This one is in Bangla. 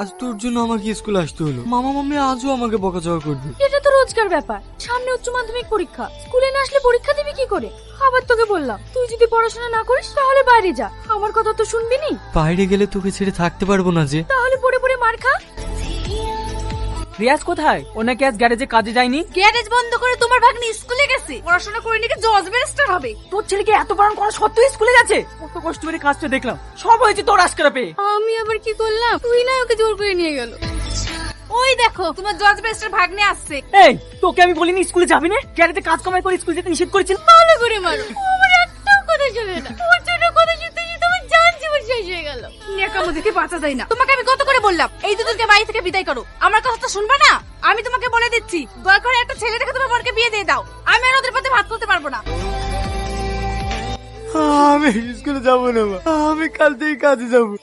আজ তোর জন্য আমাকে স্কুলে আসতে হলো। মামা মাম্মি আজও আমাকে বকাঝকা করবে। এটা তো রোজকার ব্যাপার। সামনে উচ্চ মাধ্যমিক পরীক্ষা, স্কুলে না আসলে পরীক্ষা দিবি কি করে? আবার তোকে বললাম তুই যদি পড়াশোনা না করিস তাহলে বাইরে যা। আমার কথা তো শুনবি নি? বাইরে গেলে তোকে ছেড়ে থাকতে পারবো না যে। তাহলে পড়ে পড়ে মার খা। রিয়াজ কোথায়? ও নাকি আজ গ্যারেজে কাজে যায়নি। গ্যারেজ বন্ধ করে তোমার ভাগ্নি স্কুলে গেছে, পড়াশোনা করে নাকি জজ ব্যারিস্টার হবে। তোর ছেলেকে এত বারণ করা সত্ত্বেও স্কুলে যাচ্ছে? কত কষ্ট করে কাজটা দেখলাম, সব হয়েছে তোর আজকেরা পেয়ে। আমি আবার কি করলাম? তুই না ওকে জোর করে নিয়ে গেল। ওই দেখো তোমার জজ ব্যারিস্টার ভাগ্নে আসছে। এই তোকে আমি বলিনি স্কুলে যাবি না? গ্যারেজে কাজ কামাই করে স্কুল যেতে নিষেধ করেছিল। ভালো করে মারো, ও আমার একটাও কথা শুনে না। ওর জন্য কথা শুনতে শুনতে আমার জান জীবন শেষ হয়ে গেল। নেকামো দিতে বাঁচা যায় না। তোমাকে আমি কত করে বললাম এই দুজনকে বাড়ি থেকে বিদায় করো, আমার কথা তো শুনবা না। আমি তোমাকে বলে দিচ্ছি, দরকার একটা ছেলে দেখে তোমার বোনকে বিয়ে দিয়ে দাও। আমি আর ওদের পথে ভাত করতে পারবো না। আমি স্কুলে যাবো না মা, আমি কাল থেকে কাজে যাবো।